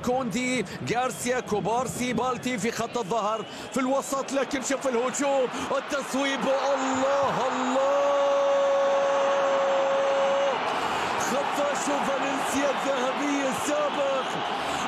كوندي، غارسيا، كوبارسي، بالتي في خط الظهر في الوسط. لكن شوف الهجوم، التصويب، الله الله، خفاش فالنسيا الذهبي السابق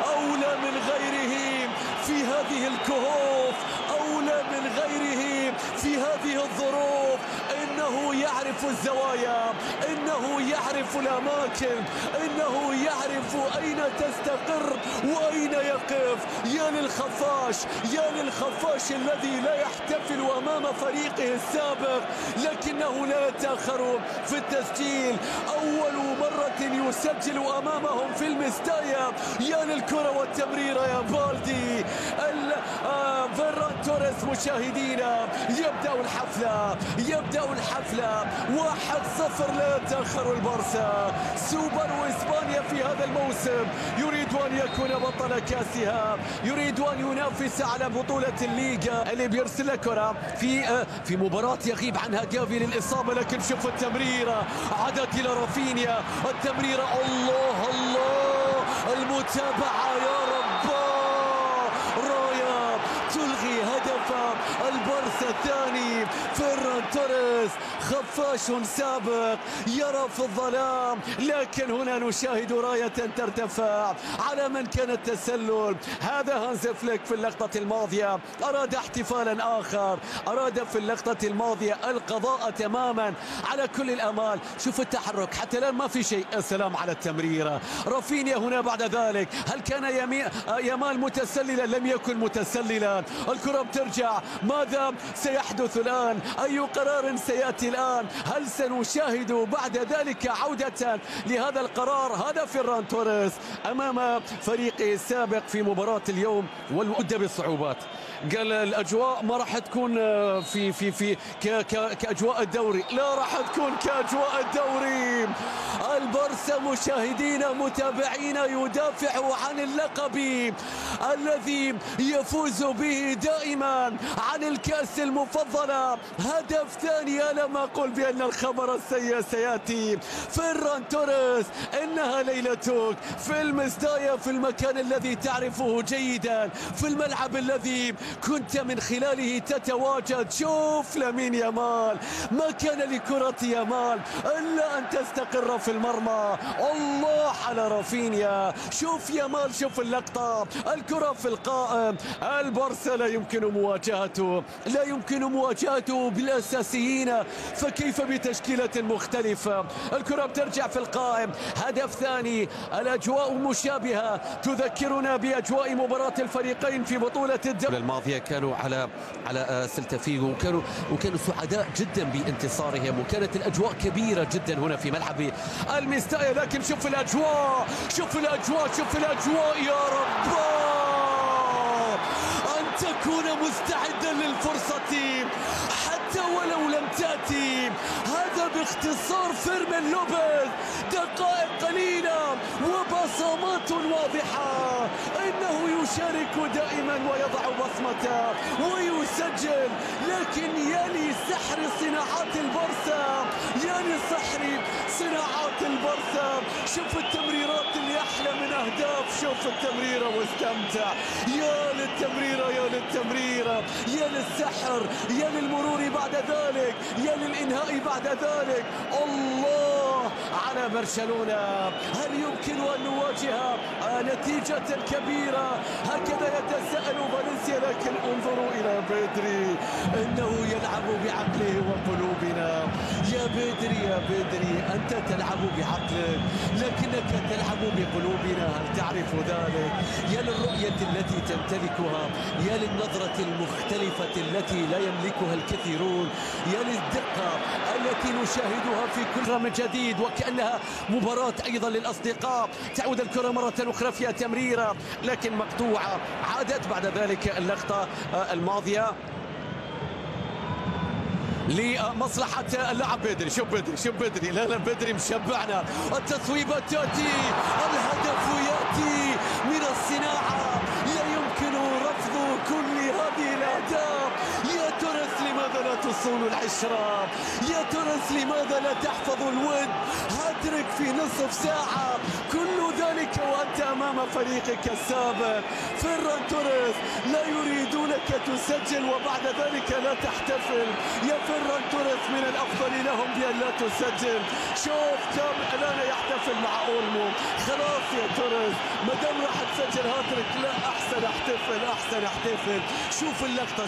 أولى من غيره في هذه الكهوف، أولى من غيره في هذه الظروف. إنه يعرف الزوايا، إنه يعرف الأماكن، إنه يعرف أين تستقر وأين يقف. يا للخفاش، يا للخفاش الذي لا يحتفل أمام فريقه السابق لكنه لا يتأخر في التسجيل. أول مرة يسجل أمامهم في المستايا. يا للكرة والتمريرة يا بالدي. فيران توريس مشاهدينا يبدأ الحفلة، يبدأ الحفلة 1-0. لا يتأخر البارسا. سوبر وإسبانيا في هذا الموسم يريد أن يكون بطل كاسها، يريد أن ينافس على بطولة الليغا. اللي بيرسل كرة في مباراة يغيب عنها جافي للإصابة. لكن شوف التمريرة، عدت إلى رافينيا، التمريرة، الله الله، المتابعة يا رب، رايا تلغي هدف البارسا الثاني. فيران توريس خفاش سابق يرى في الظلام، لكن هنا نشاهد راية ترتفع على من كان التسلل. هذا هانز فليك في اللقطة الماضية أراد احتفالا آخر، أراد في اللقطة الماضية القضاء تماما على كل الأمال. شوف التحرك حتى الآن ما في شيء. السلام على التمريرة. رافينيا هنا بعد ذلك، هل كان يامال متسللا؟ لم يكن متسللا. الكرة بترجع، ماذا سيحدث الآن؟ أي قرار سيأتي الآن؟ هل سنشاهد بعد ذلك عودة لهذا القرار؟ هذا فيران توريس أمام فريقه السابق في مباراة اليوم والمؤدة بالصعوبات. قال الأجواء ما راح تكون في كأجواء الدوري، لا راح تكون كأجواء الدوري. البارسا مشاهدينا متابعينا يدافع عن اللقب الذي يفوز به دائما، عن الكأس المفضلة. هدف ثاني، أنا ما أقول بأن الخبر السيء سيأتي. فيران توريس، إنها ليلتك في المستايا، في المكان الذي تعرفه جيدا، في الملعب الذي كنت من خلاله تتواجد. شوف لامين يامال، ما كان لكرة يامال إلا أن تستقر في المرمى. الله على رافينيا، شوف يامال، شوف اللقطة، الكرة في القائم. البارسا لا يمكن مواجهته، لا يمكن مواجهته بالأساسيين، فكيف بتشكيلة مختلفة؟ الكرة بترجع في القائم، هدف ثاني. الأجواء مشابهة، تذكرنا بأجواء مباراة الفريقين في بطولة الدوري الماضية. كانوا على سيلتا فيغو وكانوا سعداء جدا بانتصارهم، وكانت الأجواء كبيرة جدا هنا في ملعب المستايا. لكن شوف الأجواء، شوف الأجواء، شوف الأجواء يا رب، أن تكون مستعدا للفرصة حتى ولو لم تأتي. هذا باختصار فيرمين لوبيز، دقائق قليلة وبصمات واضحة. إنه يشارك دائما ويضع بصمته ويسجل. لكن يا لسحر صناعات البارسا، يا لسحر صناعات البارسا. شوف التمريرات اللي أحلى من أهداف. شوف التمريرة واستمتع. يا للتمريرة، يا للتمريرة، يا للسحر، يا للمرور بعد ذلك، يا للإنهاء بعد ذلك. الله على برشلونة. هل يمكن أن نواجه نتيجة كبيرة؟ هكذا يتساءل فالنسيا. لكن انظروا إلى بيدري، إنه يلعب بعقله وقلوبنا. يا بيدري، يا بيدري، أنت تلعب بعقلك لكنك تلعب بقلوبنا، هل تعرف ذلك؟ يا للرؤية التي تمتلكها، يا للنظرة المختلفة التي لا يملكها الكثيرون، يا للدقة التي نشاهدها في كل من جديد، وكأنها مباراة أيضا للأصدقاء. تعود الكرة مرة أخرى فيها تمريرة لكن مقطوعة. عادت بعد ذلك اللقطة الماضية لمصلحة اللاعب بدري. شوف بدري، شوف بدري، لا بدري مشبعنا. التصويبة تأتي، الهدف يأتي من الصناعة. لا يمكن رفض كل هذه الأهداف. يا توريس، لماذا لا تصون العشرة؟ يا توريس، لماذا لا تحفظ الود؟ هاتريك في نصف ساعة، كل ذلك ذلك وأنت أمام فريقك السابق. فيران توريس لا يريدونك تسجل وبعد ذلك لا تحتفل. يا فيران توريس من الأفضل لهم بأن لا تسجل. شوف كم الآن يحتفل مع أولمو. خلاص يا توريس ما دام راح تسجل هاتريك، لا أحسن احتفل، أحسن احتفل. شوف اللقطة،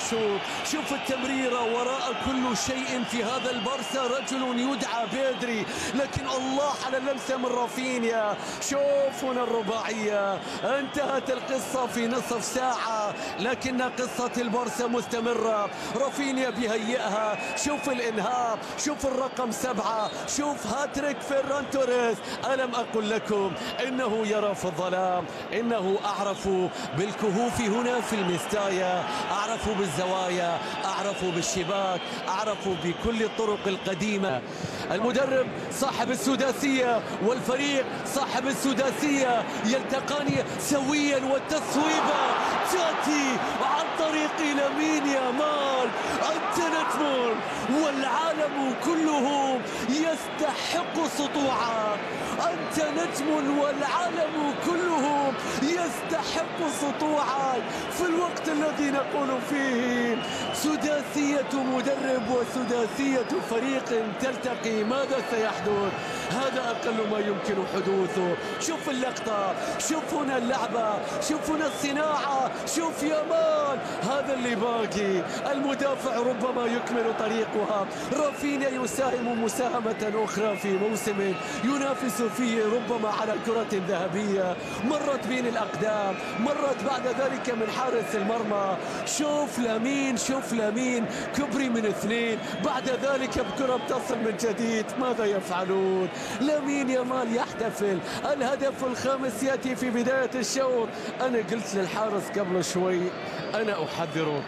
شوف التمريرة، وراء كل شيء في هذا البارسا رجل يدعى بيدري، لكن الله على اللمسة من رافينيا. شوف هنا الرباعية، انتهت القصة في نصف ساعة، لكن قصة البارسا مستمرة. رافينيا بيهيئها، شوف الإنهاء، شوف الرقم 7، شوف هاتريك فيران توريس. ألم أقل لكم إنه يرى في الظلام، إنه أعرف بالكهوف هنا في المستايا، أعرف بالزوايا، أعرف بالشباك، أعرف بكل الطرق القديمة. المدرب صاحب السداسية والفريق صاحب السداسية يلتقان سويا، والتصويبة تأتي عن طريق لامين يامال. أنت نجم والعالم كله يستحق سطوعك، أنت نجم والعالم كله يستحق سطوعك في الوقت الذي نقول فيه سداسية مدرب وسداسية فريق تلتقي. ماذا سيحدث؟ هذا أقل ما يمكن حدوثه. شوف اللقطة، شوف هنا اللعبة، شوف هنا الصناعة، شوف يامان، هذا اللي باقي. المدافع ربما يكمل طريقها. رافينيا يساهم مساهمة أخرى في موسم ينافس فيه ربما على كرة ذهبية، مرت بين الأقدام، مرت بعد ذلك من حارس المرمى. شوف لامين، شوف لامين، كبري من 2، بعد ذلك بكرة بتصل من جديد. ماذا يفعلون؟ لامين يامال يحتفل، الهدف الخامس يأتي في بداية الشوط. أنا قلت للحارس قبل شوي أنا أحذره.